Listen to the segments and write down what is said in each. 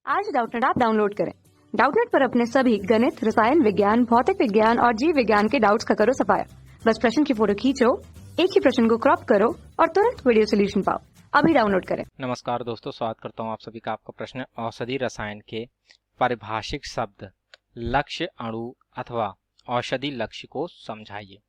आज Doubtnut app download करें। Doubtnut पर अपने सभी गणित, रसायन विज्ञान, भौतिक विज्ञान और जीव विज्ञान के डाउट्स का करो सफाया। बस प्रश्न की फोटो खींचो, एक ही प्रश्न को क्रॉप करो और तुरंत वीडियो सोल्यूशन पाओ। अभी डाउनलोड करें। नमस्कार दोस्तों, स्वागत करता हूं आप सभी का। आपका प्रश्न औषधि रसायन के परिभाषिक शब्द लक्ष्य अणु अथवा औषधि लक्ष्य को समझाइए।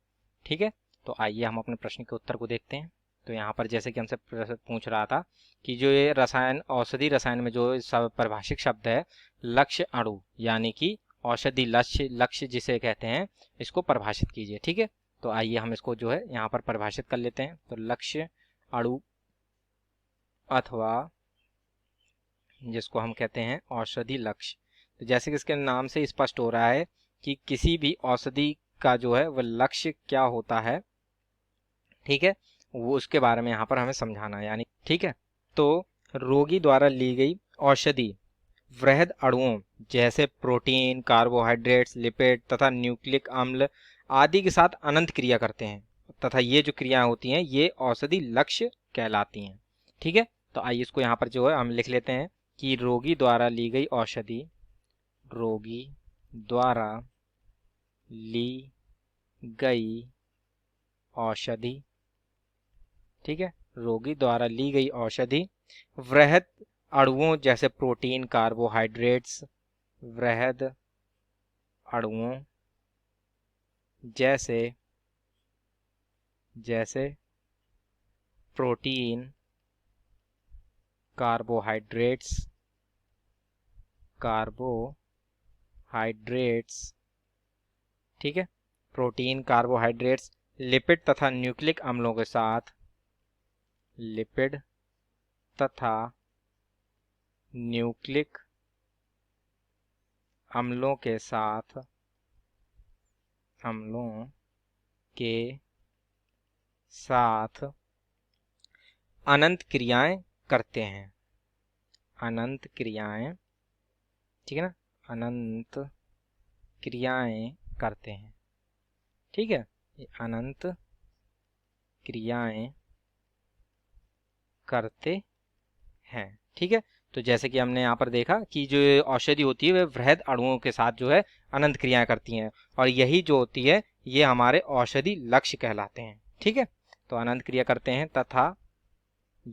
ठीक है, तो आइए हम अपने प्रश्न के उत्तर को देखते हैं। तो यहाँ पर जैसे कि हमसे पूछ रहा था कि जो ये रसायन औषधि रसायन में जो परिभाषिक शब्द है लक्ष्य अणु, यानी कि औषधि लक्ष्य जिसे कहते हैं, इसको परिभाषित कीजिए। ठीक है, तो आइए हम इसको जो है यहाँ पर परिभाषित कर लेते हैं। तो लक्ष्य अणु अथवा जिसको हम कहते हैं औषधि लक्ष्य, तो जैसे कि इसके नाम से स्पष्ट हो रहा है कि किसी भी औषधि का जो है वह लक्ष्य क्या होता है। ठीक है, वो उसके बारे में यहाँ पर हमें समझाना है। यानी ठीक है, तो रोगी द्वारा ली गई औषधि वृहद अणुओं जैसे प्रोटीन, कार्बोहाइड्रेट्स, लिपिड तथा न्यूक्लिक अम्ल आदि के साथ अनंत क्रिया करते हैं तथा ये जो क्रियाएं होती हैं ये औषधि लक्ष्य कहलाती हैं। ठीक है, तो आइए इसको यहाँ पर जो है हम लिख लेते हैं कि रोगी द्वारा ली गई औषधि, रोगी द्वारा ली गई औषधि, ठीक है, रोगी द्वारा ली गई औषधि वृहद अणुओं जैसे प्रोटीन, कार्बोहाइड्रेट्स, वृहद अणुओं जैसे प्रोटीन, कार्बोहाइड्रेट्स, ठीक है, प्रोटीन, कार्बोहाइड्रेट्स, लिपिड तथा न्यूक्लिक अम्लों के साथ, लिपिड तथा न्यूक्लिक अम्लों के साथ अनंत क्रियाएं करते हैं। अनंत क्रियाएं, ठीक है ना, अनंत क्रियाएं करते हैं। ठीक है, ये अनंत क्रियाएं करते हैं। ठीक है, तो जैसे कि हमने यहाँ पर देखा कि जो औषधि होती है वह वृहद अणुओं के साथ जो है अनंत क्रियाएं करती हैं और यही जो होती है ये हमारे औषधि लक्ष्य कहलाते हैं। ठीक है, तो अनंत क्रिया करते हैं तथा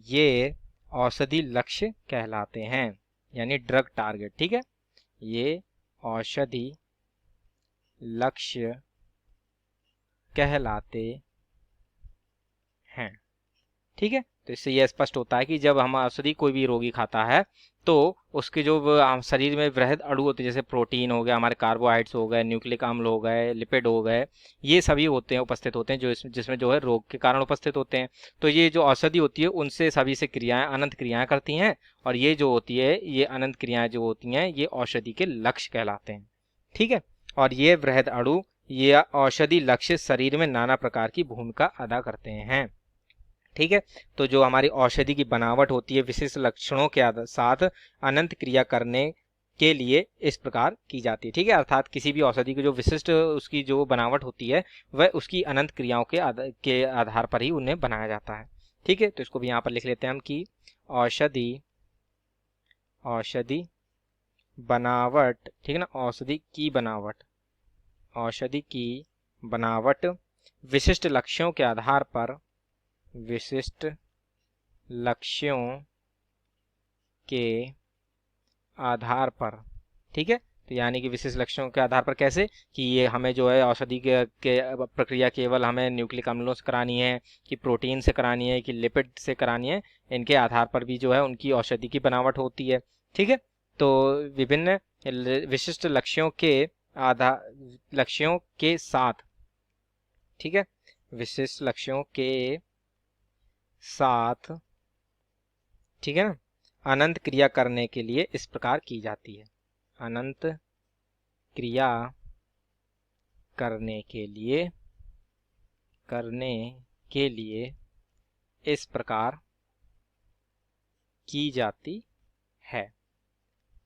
ये औषधि लक्ष्य कहलाते हैं, यानी ड्रग टारगेट। ठीक है, ये औषधि लक्ष्य कहलाते हैं। ठीक है, तो इससे यह स्पष्ट होता है कि जब हम औषधि कोई भी रोगी खाता है तो उसके जो शरीर में वृहद अणु होते हैं जैसे प्रोटीन हो गया, हमारे कार्बोहाइड्रेट्स हो गए, न्यूक्लिक अम्ल हो गए, लिपिड हो गए, ये सभी होते हैं, उपस्थित होते हैं जो जिसमें जो है रोग के कारण उपस्थित होते हैं। तो ये जो औषधि होती है उनसे सभी से क्रियाएं, अनंत क्रियाएं करती हैं और ये जो होती है ये अनंत क्रियाएं जो होती हैं ये औषधि के लक्ष्य कहलाते हैं। ठीक है, और ये वृहद अणु, ये औषधि लक्ष्य शरीर में नाना प्रकार की भूमिका अदा करते हैं। ठीक है, तो जो हमारी औषधि की बनावट होती है विशिष्ट लक्षणों के साथ अनंत क्रिया करने के लिए इस प्रकार की जाती है। ठीक है, अर्थात किसी भी औषधि की जो विशिष्ट उसकी जो बनावट होती है वह उसकी अनंत क्रियाओं के आधार पर ही उन्हें बनाया जाता है। ठीक है, तो इसको भी यहाँ पर लिख लेते हैं हम कि औषधि बनावट, ठीक है ना, औषधि की बनावट विशिष्ट लक्ष्यों के आधार पर, विशिष्ट लक्ष्यों के आधार पर। ठीक है, तो यानी कि विशिष्ट लक्ष्यों के आधार पर कैसे कि ये हमें जो है औषधि के प्रक्रिया केवल हमें न्यूक्लिक अम्लों से करानी है कि प्रोटीन से करानी है कि लिपिड से करानी है, इनके आधार पर भी जो है उनकी औषधि की बनावट होती है। ठीक है, तो विभिन्न विशिष्ट लक्ष्यों के साथ, ठीक है, विशिष्ट लक्ष्यों के साथ, ठीक है ना, अनंत क्रिया करने के लिए इस प्रकार की जाती है। अनंत क्रिया करने के लिए इस प्रकार की जाती है।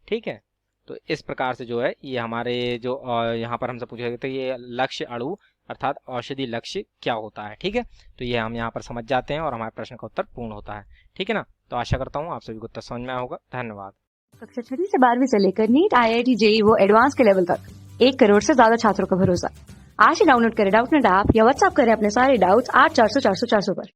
ठीक है, तो इस प्रकार से जो है ये हमारे जो यहाँ पर हमसे पूछा गया था ये लक्ष्य अणु अर्थात औषधि लक्ष्य क्या होता है। ठीक है, तो ये हम यहाँ पर समझ जाते हैं और हमारे प्रश्न का उत्तर पूर्ण होता है। ठीक है ना, तो आशा करता हूँ आप सभी को उत्तर समझ में आया होगा। धन्यवाद। कक्षा 6वीं से 12वीं से लेकर नीट, IIT, JEE वो एडवांस के लेवल तक 1 करोड़ से ज्यादा छात्रों का भरोसा। आज ही डाउनलोड करें डाउटनेट ऐप या व्हाट्सएप करें अपने सारे डाउट्स 8400 400 400 पर।